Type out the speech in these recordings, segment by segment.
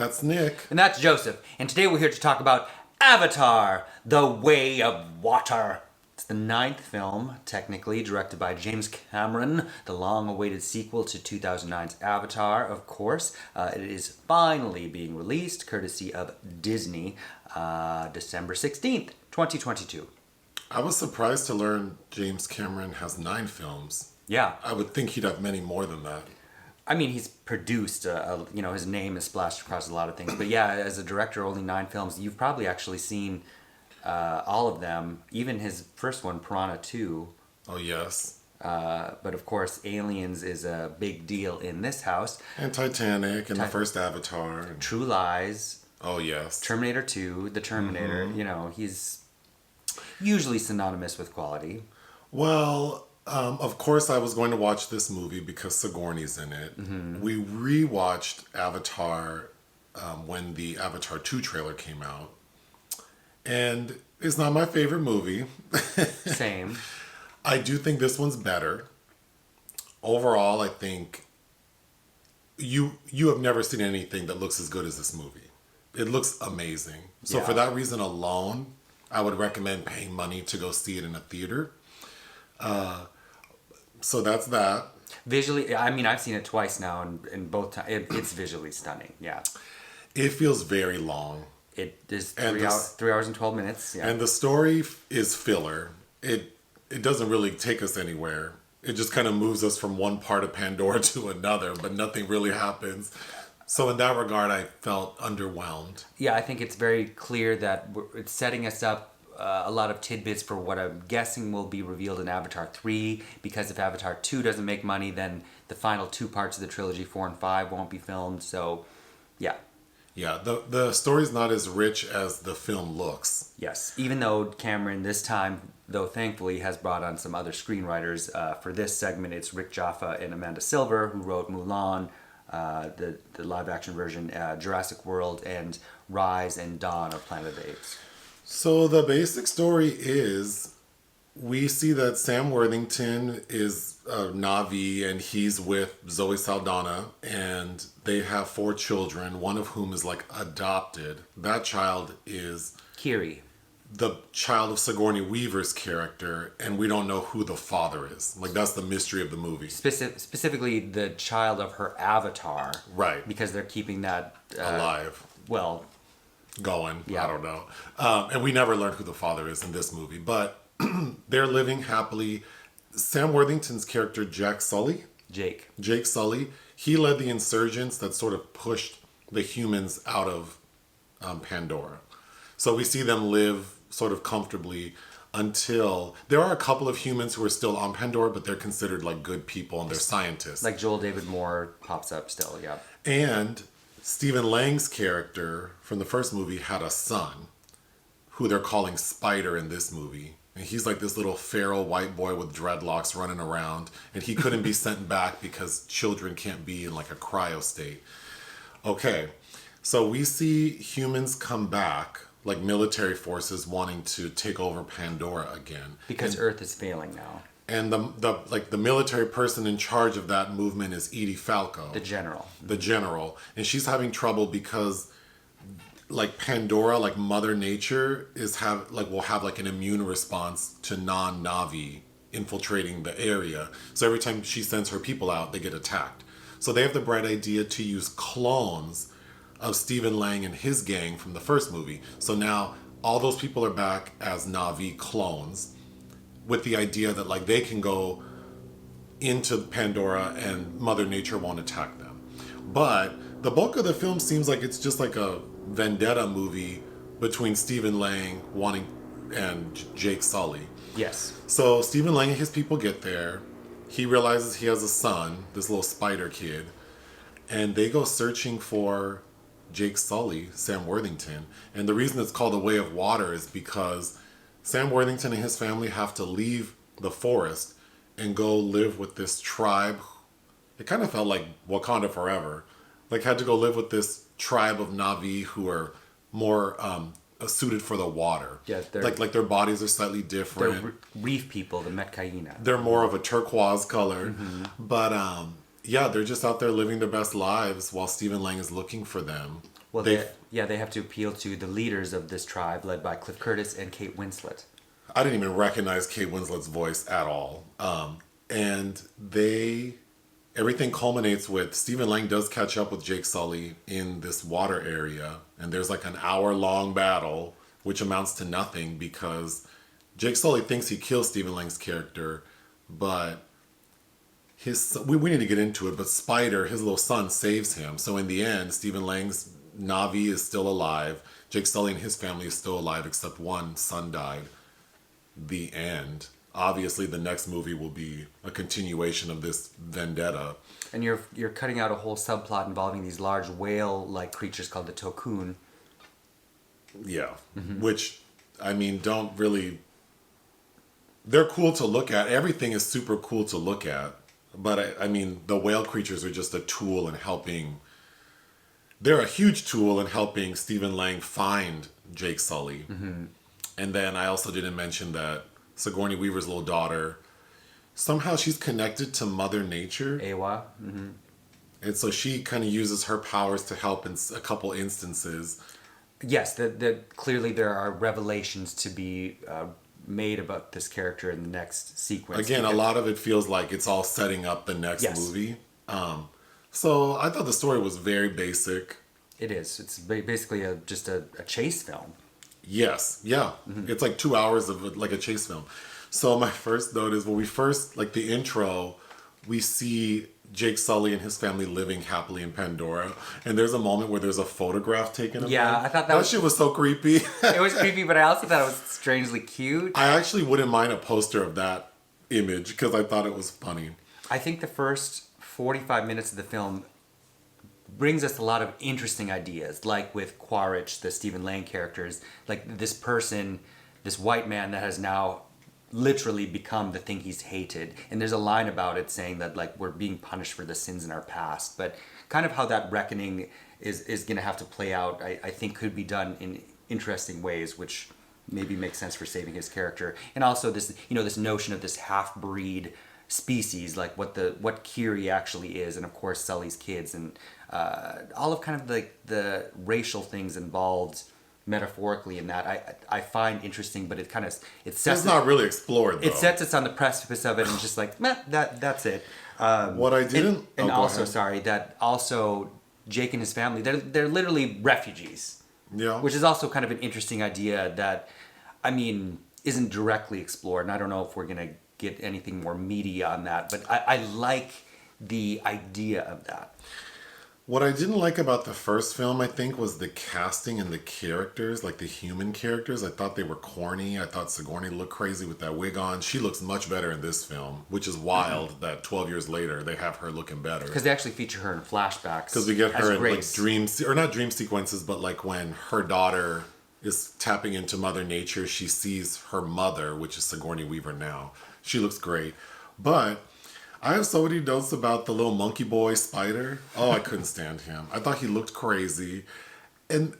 That's Nick. And that's Joseph. And today we're here to talk about Avatar, The Way of Water. It's the 9th film, technically, directed by James Cameron, the long-awaited sequel to 2009's Avatar, of course. It is finally being released, courtesy of Disney, December 16th, 2022. I was surprised to learn James Cameron has 9 films. Yeah. I would think he'd have many more than that. I mean, he's produced, his name is splashed across a lot of things. But yeah, as a director, only 9 films. You've probably actually seen all of them. Even his first one, Piranha 2. Oh, yes. But of course, Aliens is a big deal in this house. And Titanic and the first Avatar. And... True Lies. Oh, yes. Terminator 2, The Terminator. Mm-hmm. He's usually synonymous with quality. Well... of course, I was going to watch this movie because Sigourney's in it. Mm-hmm. We rewatched Avatar when the Avatar 2 trailer came out. And it's not my favorite movie. Same. I do think this one's better. Overall, I think you have never seen anything that looks as good as this movie. It looks amazing. So for that reason alone, I would recommend paying money to go see it in a theater. So that's that. Visually, I mean, I've seen it twice now, and both times it's visually stunning. Yeah. It feels very long. It is 3 hours and 12 minutes. Yeah. And the story is filler. It doesn't really take us anywhere. It just kind of moves us from one part of Pandora to another, but nothing really happens. So in that regard, I felt underwhelmed. Yeah, I think it's very clear that it's setting us up a lot of tidbits for what I'm guessing will be revealed in Avatar 3, because if Avatar 2 doesn't make money, then the final 2 parts of the trilogy, 4 and 5, won't be filmed. So, yeah. Yeah, the story's not as rich as the film looks. Yes, even though Cameron this time, though thankfully, has brought on some other screenwriters. For this segment, it's Rick Jaffa and Amanda Silver, who wrote Mulan, the live-action version, Jurassic World, and Rise and Dawn of Planet of the Apes. So the basic story is we see that Sam Worthington is a Na'vi and he's with Zoe Saldaña and they have 4 children, one of whom is like adopted. That child is Kiri, the child of Sigourney Weaver's character, and we don't know who the father is. Like, that's the mystery of the movie. Specifically the child of her avatar. Right. Because they're keeping that... alive. Well... going. Yeah. I don't know. And we never learned who the father is in this movie, but they're living happily. Sam Worthington's character, Jake Sully, he led the insurgents that sort of pushed the humans out of Pandora. So we see them live sort of comfortably until there are a couple of humans who are still on Pandora, but they're considered like good people and they're scientists. Like Joel David Moore pops up still, yeah. And Stephen Lang's character from the first movie had a son who they're calling Spider in this movie. And he's like this little feral white boy with dreadlocks running around. And he couldn't be sent back because children can't be in like a cryo state. Okay, so we see humans come back, like military forces wanting to take over Pandora again. Because Earth is failing now. And the military person in charge of that movement is Edie Falco. The general. And she's having trouble because like Pandora, like Mother Nature will have like an immune response to non-Na'vi infiltrating the area. So every time she sends her people out, they get attacked. So they have the bright idea to use clones of Stephen Lang and his gang from the first movie. So now all those people are back as Na'vi clones, with the idea that like they can go into Pandora and Mother Nature won't attack them. But the bulk of the film seems like it's just like a vendetta movie between Stephen Lang and Jake Sully. Yes. So Stephen Lang and his people get there. He realizes he has a son, this little spider kid, and they go searching for Jake Sully, Sam Worthington. And the reason it's called The Way of Water is because Sam Worthington and his family have to leave the forest and go live with this tribe. It kind of felt like Wakanda Forever. Like, had to go live with this tribe of Na'vi who are more suited for the water. Yeah, like their bodies are slightly different. They're reef people, the Metcaina. They're more of a turquoise color. But yeah, they're just out there living their best lives while Stephen Lang is looking for them. Well, they have to appeal to the leaders of this tribe, led by Cliff Curtis and Kate Winslet. I didn't even recognize Kate Winslet's voice at all. And everything culminates with Stephen Lang does catch up with Jake Sully in this water area. And there's like an hour-long battle, which amounts to nothing because Jake Sully thinks he kills Stephen Lang's character, but we need to get into it, but Spider, his little son, saves him. So in the end, Stephen Lang's Na'vi is still alive. Jake Sully and his family is still alive, except one son died. The end. Obviously, the next movie will be a continuation of this vendetta. And you're cutting out a whole subplot involving these large whale-like creatures called the Tokun. Yeah. Which, I mean, don't really... They're cool to look at. Everything is super cool to look at. But, I mean, the whale creatures are just a tool in helping... They're a huge tool in helping Stephen Lang find Jake Sully. And then I also didn't mention that Sigourney Weaver's little daughter, somehow she's connected to Mother Nature. Awa. And so she kind of uses her powers to help in a couple instances. Yes, clearly there are revelations to be made about this character in the next sequence. Again, a lot of it feels like it's all setting up the next movie. So I thought the story was very basic. It is. It's basically just a chase film. Yes, yeah. It's like 2 hours of like a chase film. So my first note is when we first, like the intro, we see Jake Sully and his family living happily in Pandora. And there's a moment where there's a photograph taken of them. I thought that shit was so creepy. It was creepy, but I also thought it was strangely cute. I actually wouldn't mind a poster of that image because I thought it was funny. I think the first 45 minutes of the film brings us a lot of interesting ideas, like with Quaritch, the Stephen Lang characters, like this person, this white man that has now literally become the thing he's hated. And there's a line about it saying that like we're being punished for the sins in our past, but kind of how that reckoning is going to have to play out, I think could be done in interesting ways, which maybe makes sense for saving his character. And also this, this notion of this half-breed species, like what Kiri actually is, and of course Sully's kids, and all of kind of the racial things involved metaphorically in that I find interesting, but it's not really explored though. It sets us on the precipice of it and just like that's it. What I didn't and also sorry that also Jake and his family they're literally refugees. Yeah, which is also kind of an interesting idea that I mean isn't directly explored, and I don't know if we're gonna get anything more meaty on that, but I like the idea of that. What I didn't like about the first film, I think, was the casting and the characters, like the human characters. I thought they were corny. I thought Sigourney looked crazy with that wig on. She looks much better in this film, which is wild that 12 years later they have her looking better. Because they actually feature her in flashbacks. Because we get her in Grace. like not dream sequences, but like when her daughter is tapping into Mother Nature, she sees her mother, which is Sigourney Weaver now. She looks great. But I have so many notes about the little monkey boy Spider. Oh, I couldn't stand him. I thought he looked crazy. And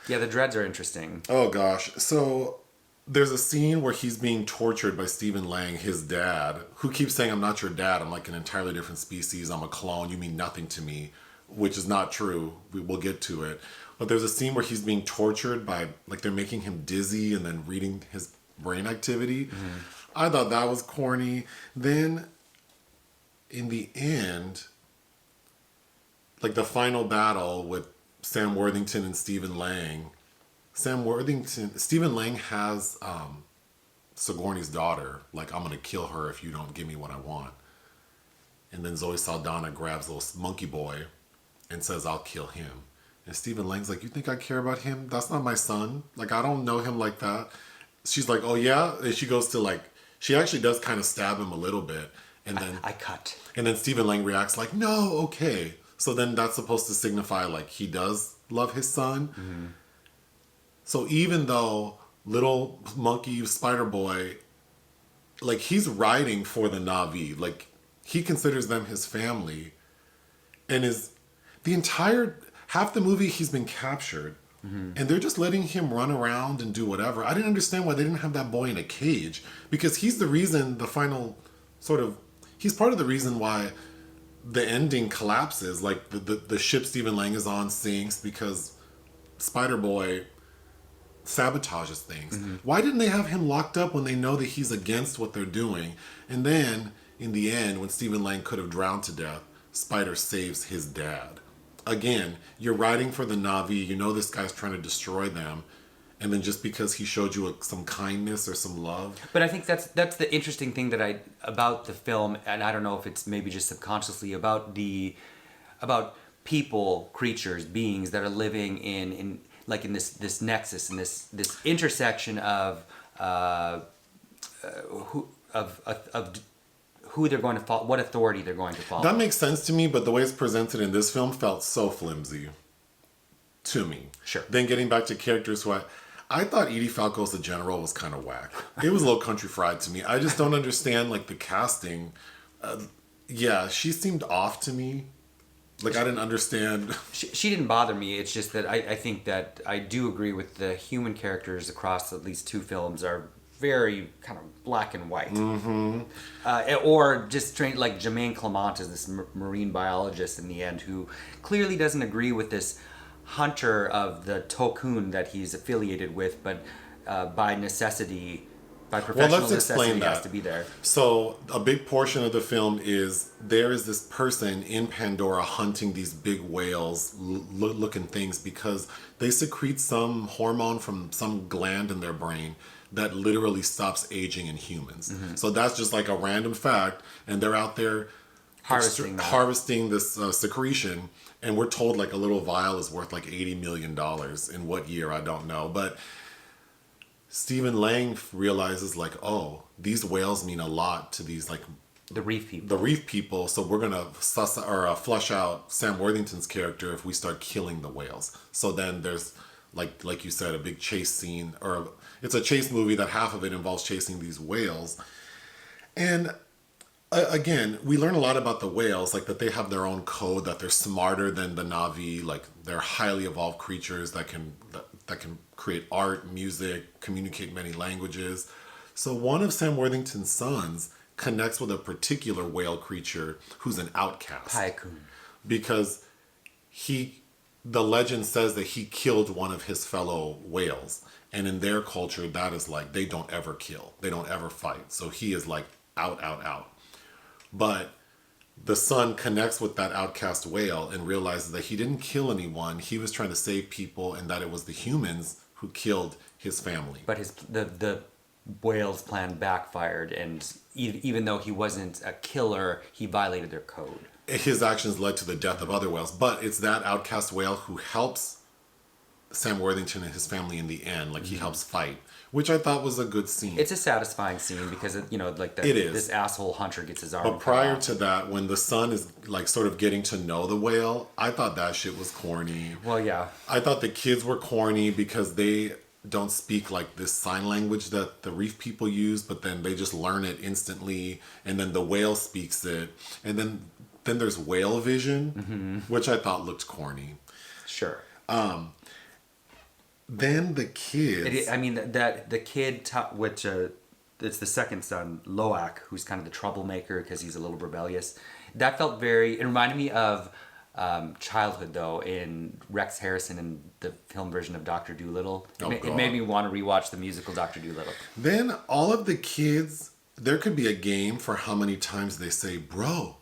yeah, the dreads are interesting. Oh gosh. So there's a scene where he's being tortured by Stephen Lang, his dad, who keeps saying, "I'm not your dad. I'm like an entirely different species. I'm a clone. You mean nothing to me," which is not true. We'll get to it. But there's a scene where he's being tortured by, like, they're making him dizzy and then reading his brain activity. I thought that was corny. Then in the end, like the final battle with Sam Worthington and Stephen Lang, Stephen Lang has Sigourney's daughter, like, "I'm going to kill her if you don't give me what I want." And then Zoe Saldaña grabs little monkey boy and says, "I'll kill him." And Stephen Lang's like, "You think I care about him? That's not my son. Like, I don't know him like that." She's like, "Oh yeah?" And she goes to like, she actually does kind of stab him a little bit. And then I cut. And then Stephen Lang reacts like, "No, okay." So then that's supposed to signify like he does love his son. So even though little monkey spider boy, like, he's riding for the Na'vi, like he considers them his family, and is the entire half the movie he's been captured. And they're just letting him run around and do whatever. I didn't understand why they didn't have that boy in a cage, because he's the reason the final he's part of the reason why the ending collapses. Like the ship Stephen Lang is on sinks because Spider-Boy sabotages things. Why didn't they have him locked up when they know that he's against what they're doing? And then, in the end, when Stephen Lang could have drowned to death, Spider saves his dad. Again, you're writing for the Na'vi, you know this guy's trying to destroy them, and then just because he showed you some kindness or some love. But I think that's the interesting thing about the film, and I don't know if it's maybe just subconsciously about people, creatures, beings that are living in this nexus, in this intersection of who they're going to follow, what authority they're going to follow. That makes sense to me, but the way it's presented in this film felt so flimsy to me. Sure. Then getting back to characters who I thought Edie Falco as the general was kind of whack. It was a little country fried to me. I just don't understand like the casting. Yeah, she seemed off to me. Like I didn't understand. She didn't bother me. It's just that I think that I do agree with the human characters across at least two films are very kind of black and white. Or just trained like Jermaine Clement is this marine biologist in the end who clearly doesn't agree with this hunter of the Tokun that he's affiliated with, but by necessity, by professional necessity, he has to be there. So a big portion of the film is there is this person in Pandora hunting these big whales looking things because they secrete some hormone from some gland in their brain that literally stops aging in humans. So that's just like a random fact, and they're out there harvesting this secretion, and we're told like a little vial is worth like $80 million. In what year, I don't know. But Stephen Lang realizes like, oh, these whales mean a lot to these like the reef people. So we're gonna flush out Sam Worthington's character if we start killing the whales. So then there's like you said, a big chase scene, or it's a chase movie that half of it involves chasing these whales. And again, we learn a lot about the whales, like that they have their own code, that they're smarter than the Na'vi, like they're highly evolved creatures that can create art, music, communicate many languages. So one of Sam Worthington's sons connects with a particular whale creature who's an outcast. Paikun. Because the legend says that he killed one of his fellow whales. And in their culture, that is like, they don't ever kill. They don't ever fight. So he is like out. But the son connects with that outcast whale and realizes that he didn't kill anyone. He was trying to save people, and that it was the humans who killed his family. But the whale's plan backfired, and even though he wasn't a killer, he violated their code. His actions led to the death of other whales, but it's that outcast whale who helps Sam Worthington and his family in the end. Like he helps fight, which I thought was a good scene. It's a satisfying scene because it is. This asshole hunter gets his arm. But prior to that, when the son is like sort of getting to know the whale, I thought that shit was corny. Well, yeah. I thought the kids were corny because they don't speak like this sign language that the reef people use, but then they just learn it instantly, and then the whale speaks it, and then there's whale vision, which I thought looked corny. Sure. Then the kids. The kid, which it's the second son, Loak, who's kind of the troublemaker because he's a little rebellious. That felt it reminded me of childhood, though, in Rex Harrison in the film version of Dr. Dolittle. It made me want to rewatch the musical Dr. Dolittle. Then all of the kids, there could be a game for how many times they say, bro.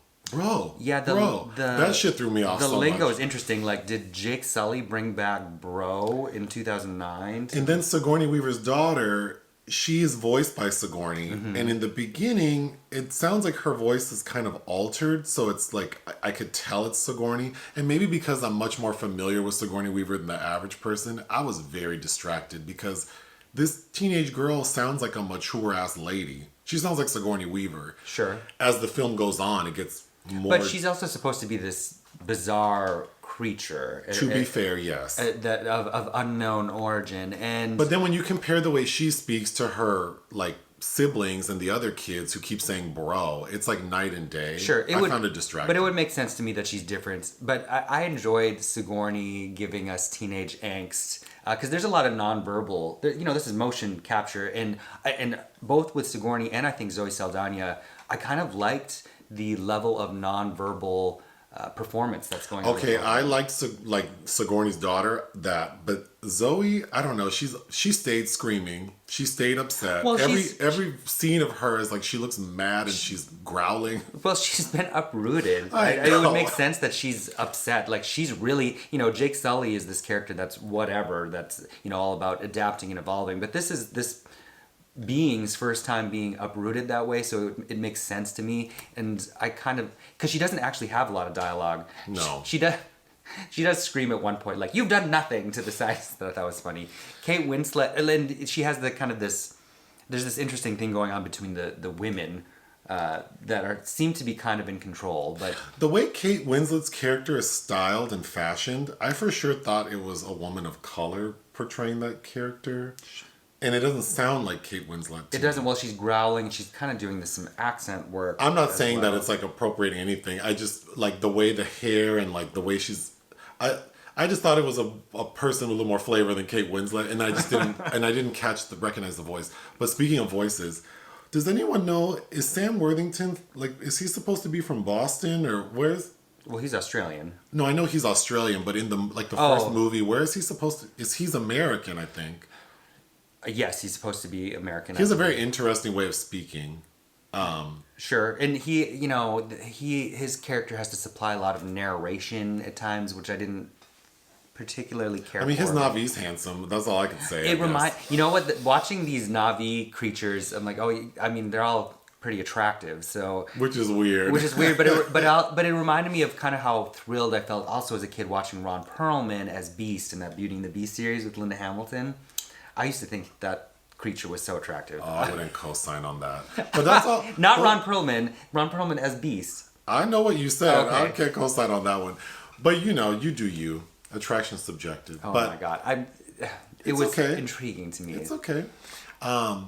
Yeah, that shit threw me off so much. The lingo is interesting. Like, did Jake Sully bring back bro in 2009? And then Sigourney Weaver's daughter, she is voiced by Sigourney. And in the beginning, it sounds like her voice is kind of altered. So it's like, I could tell it's Sigourney. And maybe because I'm much more familiar with Sigourney Weaver than the average person, I was very distracted because this teenage girl sounds like a mature-ass lady. She sounds like Sigourney Weaver. Sure. As the film goes on, it gets more... But she's also supposed to be this bizarre creature. To be fair, yes. That of unknown origin. But then when you compare the way she speaks to her, like, siblings and the other kids who keep saying bro, it's like night and day. Sure. I found it distracting. But it would make sense to me that she's different. But I enjoyed Sigourney giving us teenage angst. Because there's a lot of nonverbal, this is motion capture. And both with Sigourney and I think Zoe Saldaña, I kind of liked the level of nonverbal performance that's going on. Okay, I liked Sigourney's daughter but Zoe, I don't know. She stayed screaming. She stayed upset. Well, every scene of her is like she looks mad and she's growling. Well, she's been uprooted. I It know. would make sense that she's upset. Like, she's really, Jake Sully is this character that's whatever, that's, all about adapting and evolving. But this is this being's first time being uprooted that way, so it makes sense to me. And I kind of, because she doesn't actually have a lot of dialogue. No. She does scream at one point, like, "You've done nothing," to the side. That I thought was funny. Kate Winslet, and she has the kind of this, there's this interesting thing going on between the women that seem to be kind of in control. But The way Kate Winslet's character is styled and fashioned, I for sure thought it was a woman of color portraying that character. And it doesn't sound like Kate Winslet. it doesn't, well, she's growling, she's kind of doing some accent work. I'm not as saying well. that it's like appropriating anything. I just like the way the hair and like the way she's. I just thought it was a person with a little more flavor than Kate Winslet, and I just didn't recognize the voice. But speaking of voices, does anyone know, is Sam Worthington, like, is he supposed to be from Boston or where's? Well, he's Australian. No, I know he's Australian, but in the first movie, where is he supposed to? He's American, I think. Yes, he's supposed to be American. He has a very interesting way of speaking. Sure, and his character has to supply a lot of narration at times, which I didn't particularly care for. I mean, his Navi's handsome. That's all I can say. Watching these Navi creatures, I'm like, they're all pretty attractive. So Which is weird. but it reminded me of kind of how thrilled I felt also as a kid watching Ron Perlman as Beast in that Beauty and the Beast series with Linda Hamilton. I used to think that creature was so attractive. Oh, I wouldn't co-sign on that. But that's all. Not Ron Perlman. Ron Perlman as Beast. I know what you said. Okay. I can't co-sign on that one. But you do you. Attraction's subjective. Oh but my god. It was intriguing to me. It's okay. I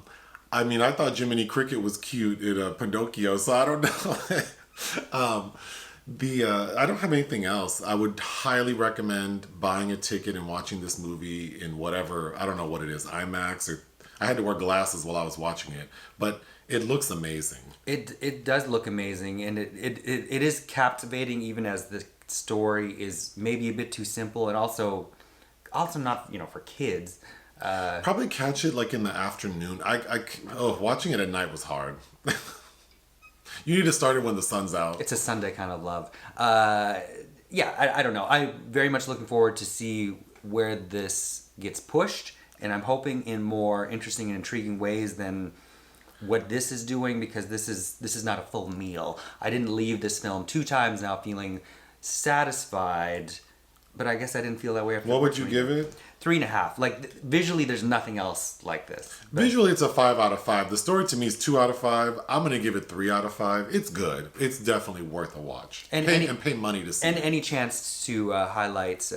thought Jiminy Cricket was cute in Pinocchio, so I don't know. I don't have anything else. I would highly recommend buying a ticket and watching this movie in whatever, I don't know what it is, IMAX, or I had to wear glasses while I was watching it, but it looks amazing. It does look amazing, and it is captivating, even as the story is maybe a bit too simple, and also not for kids. Probably catch it like in the afternoon. Watching it at night was hard. You need to start it when the sun's out. It's a Sunday kind of love. I don't know. I'm very much looking forward to see where this gets pushed, and I'm hoping in more interesting and intriguing ways than what this is doing, because this is not a full meal. I didn't leave this film 2 times now feeling satisfied, but I guess I didn't feel that way after. What would you give it? 3.5. Like, visually, there's nothing else like this. But Visually, it's a 5 out of 5. The story to me is 2 out of 5. I'm gonna give it 3 out of 5. It's good. It's definitely worth a watch. And pay money to see. And it. any chance to highlight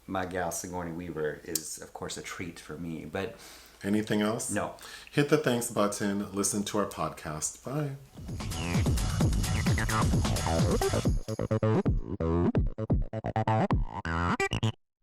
my gal Sigourney Weaver is, of course, a treat for me. But anything else? No. Hit the thanks button. Listen to our podcast. Bye.